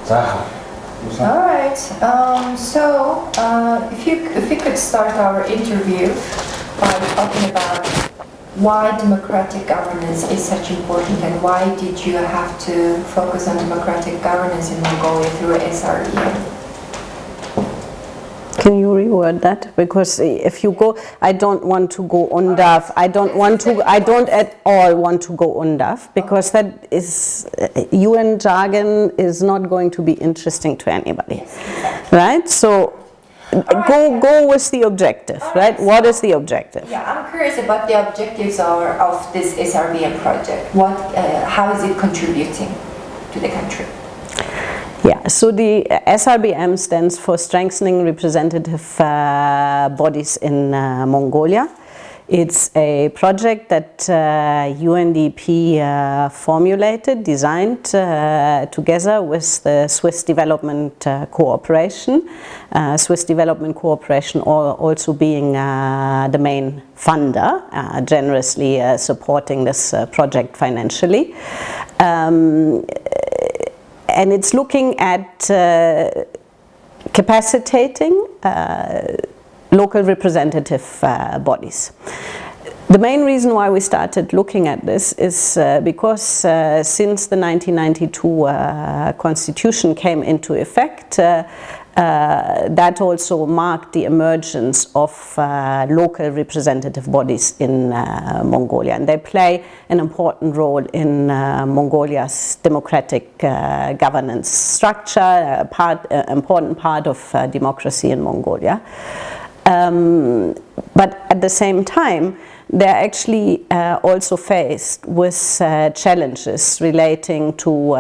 All right. If we could start our interview by talking about why democratic governance is such important, and why did you have to focus on democratic governance in Mongolia through SRBM? Can you reword that? Because if you go, I don't want to go UNDAF. I don't at all want to go UNDAF, because that is, UN jargon is not going to be interesting to anybody. Yes, right? So go with the objective, right? What is the objective? Yeah, I'm curious about the objectives of this SRBM project. How is it contributing to the country? Yeah, so the SRBM stands for Strengthening Representative Bodies in Mongolia. It's a project that UNDP formulated, designed together with the Swiss Development Cooperation. Swiss Development Cooperation also being the main funder, generously supporting this project financially. And it's looking at capacitating local representative bodies. The main reason why we started looking at this is because since the 1992 Constitution came into effect, that also marked the emergence of local representative bodies in Mongolia, and they play an important role in Mongolia's democratic governance structure, important part of democracy in Mongolia. But at the same time, they're actually also faced with challenges relating to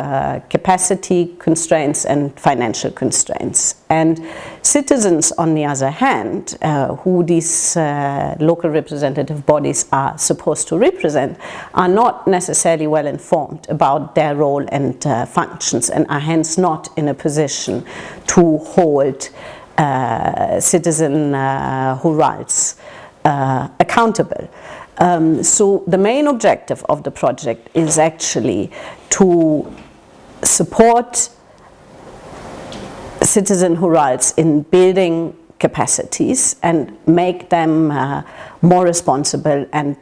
capacity constraints and financial constraints. And citizens, on the other hand, who these local representative bodies are supposed to represent, are not necessarily well informed about their role and functions, and are hence not in a position to hold citizen hurals accountable. So the main objective of the project is actually to support citizen hurals in building capacities and make them more responsible and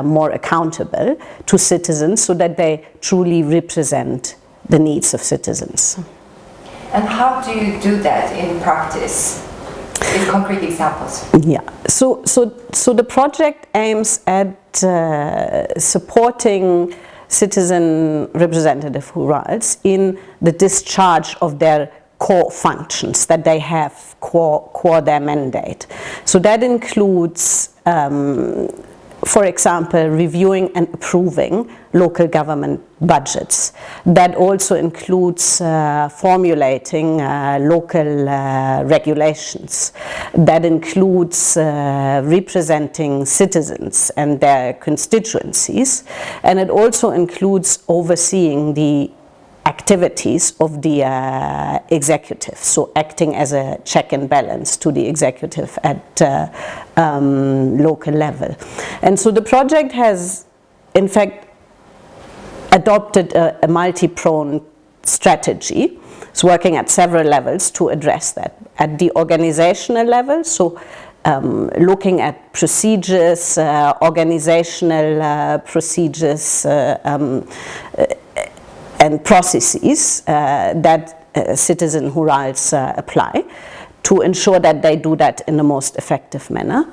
more accountable to citizens, so that they truly represent the needs of citizens. And how do you do that in practice? In concrete examples. Yeah, so the project aims at supporting citizen representative hurals in the discharge of their core functions that they have, core their mandate. So that includes, for example, reviewing and approving local government budgets. That also includes formulating local regulations. That includes representing citizens and their constituencies. And it also includes overseeing the activities of the executive, so acting as a check and balance to the executive at local level. And so the project has, in fact, adopted a multi-pronged strategy. It's working at several levels to address that. At the organizational level, so looking at procedures, organizational procedures, and processes that citizen hurals apply, to ensure that they do that in the most effective manner.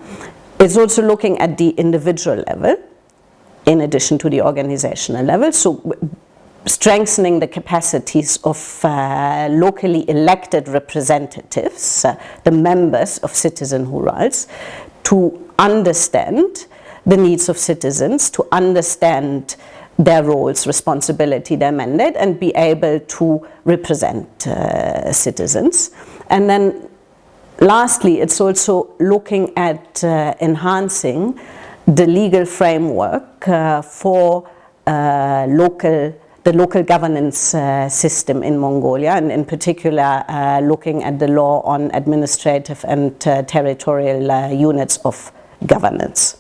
It's also looking at the individual level, in addition to the organizational level, so strengthening the capacities of locally elected representatives, the members of citizen hurals, to understand the needs of citizens, to understand their roles, responsibility, their mandate, and be able to represent citizens. And then lastly, it's also looking at enhancing the legal framework for the local governance system in Mongolia, and in particular looking at the law on administrative and territorial units of governance.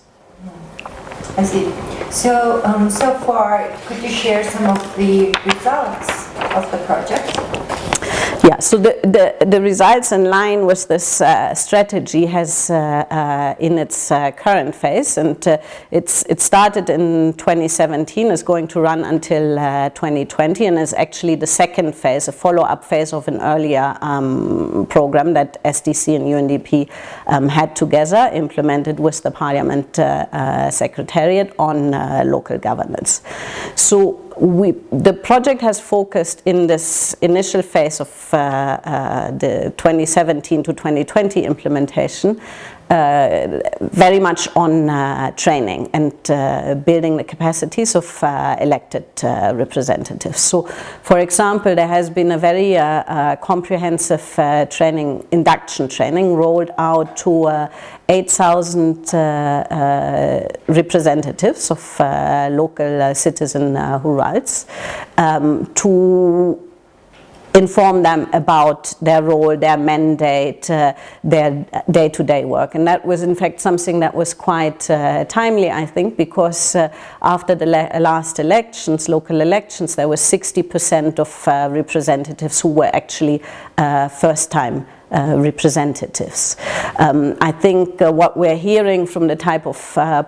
I see. So, so far, could you share some of the results of the project? Yeah, so the results in line with this strategy has in its current phase, and it started in 2017, is going to run until 2020, and is actually the second phase, a follow-up phase of an earlier program that SDC and UNDP had together, implemented with the Parliament Secretariat on local governance. So the project has focused in this initial phase of the 2017 to 2020 implementation very much on training and building the capacities of elected representatives. So, for example, there has been a very comprehensive induction training rolled out to 8,000 representatives of local citizen rurals to inform them about their role, their mandate, their day-to-day work. And that was in fact something that was quite timely, I think, because after the last elections, local elections, there was 60% of representatives who were actually first-time representatives. I think what we're hearing from the type of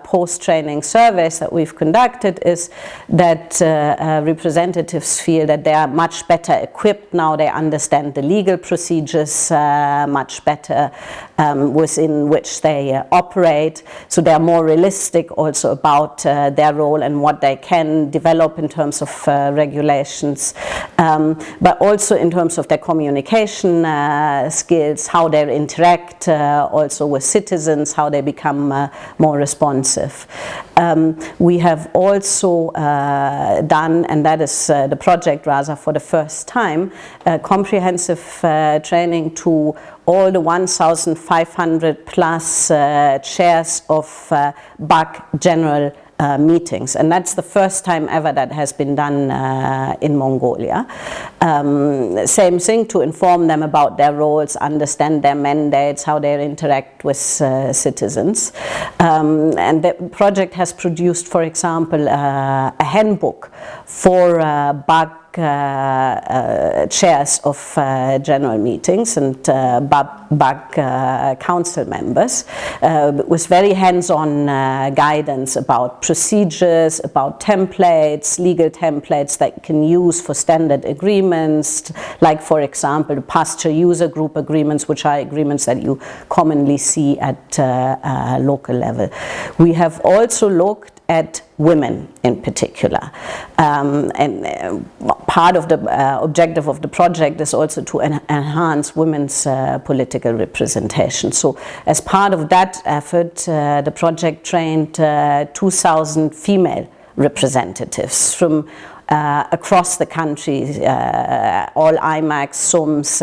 post-training surveys that we've conducted is that representatives feel that they are much better equipped now. They understand the legal procedures much better within which they operate. So they're more realistic also about their role and what they can develop in terms of regulations, but also in terms of their communication skills, how they interact also with citizens, how they become more responsive. We have also done, and that is the project rather for the first time, comprehensive training to all the 1,500 plus chairs of BAC general meetings, and that's the first time ever that has been done in Mongolia. Same thing, to inform them about their roles, understand their mandates, how they interact with citizens. And the project has produced, for example, a handbook for BAC chairs of general meetings and BAC council members with very hands-on guidance about procedures, about templates, legal templates that you can use for standard agreements, like for example the pasture user group agreements, which are agreements that you commonly see at local level. We have also looked at women in particular, and part of the objective of the project is also to enhance women's political representation. So as part of that effort, the project trained 2,000 female representatives from across the country, all IMACs, SUMs,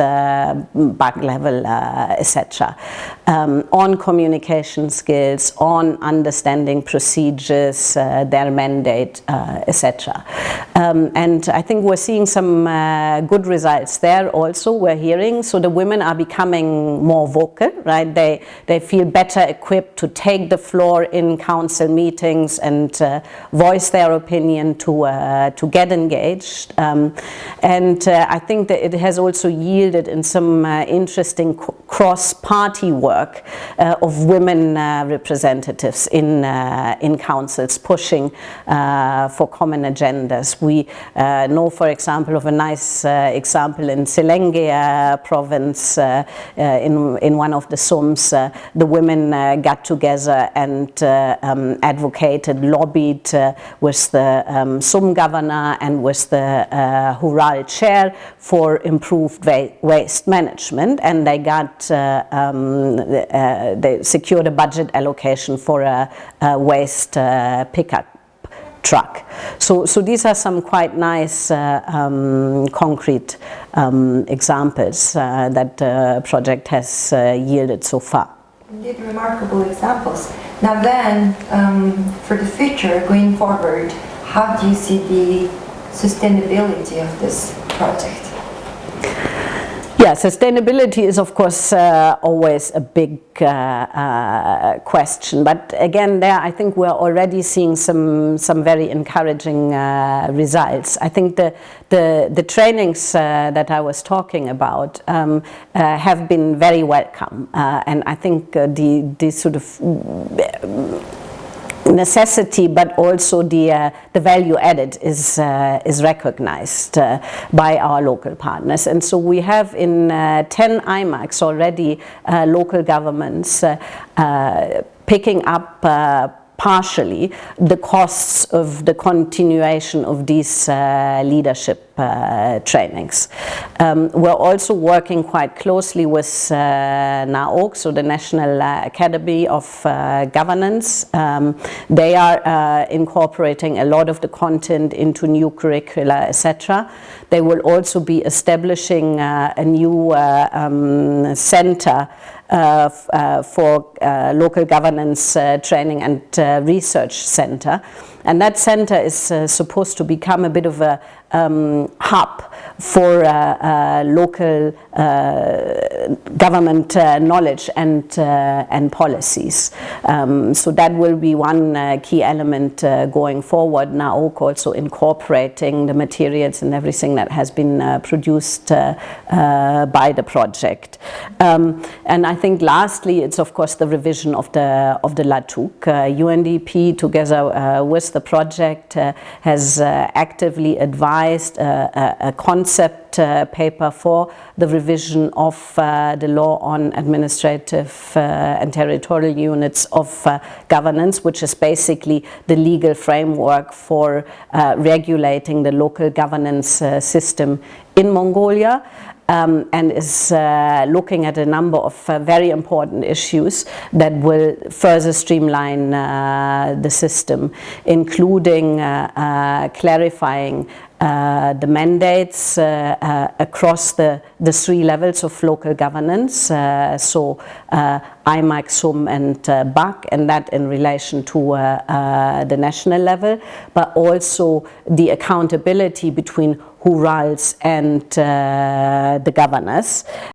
BAC level, etc., on communication skills, on understanding procedures, their mandate, etc. And I think we're seeing some good results there also, we're hearing. So the women are becoming more vocal, right? They feel better equipped to take the floor in council meetings and voice their opinion to get engaged, and I think that it has also yielded in some interesting cross-party work of women representatives in councils pushing for common agendas. We know, for example, of a nice example in Selenge province, in one of the SUMs, the women got together and advocated, lobbied with the SUM governor and with the Hural chair for improved waste management, and they got they secured a budget allocation for a waste pickup truck. So these are some quite nice concrete examples that the project has yielded so far. Indeed, remarkable examples. Now then, for the future, going forward, how do you see the sustainability of this project? Yeah, sustainability is of course always a big question, but again there I think we're already seeing some very encouraging results. I think the trainings that I was talking about have been very welcome, and I think the sort of necessity, but also the value added is recognized by our local partners. And so we have in 10 IMACs already local governments picking up partially the costs of the continuation of these leadership trainings. We're also working quite closely with NAOC, so the National Academy of Governance. They are incorporating a lot of the content into new curricula, etc. They will also be establishing a new center for local governance training and research center. And that center is supposed to become a bit of a hub for local government knowledge and policies. So that will be one key element going forward. Now also incorporating the materials and everything that has been produced by the project. And I think lastly, it's of course the revision of the LATUK. UNDP together with the project has actively advised a concept paper for the revision of the law on administrative and territorial units of governance, which is basically the legal framework for regulating the local governance system in Mongolia. And is looking at a number of very important issues that will further streamline the system, including clarifying the mandates across the three levels of local governance, so IMAC, SUM and BAC, and that in relation to the national level, but also the accountability between who rules and the governors.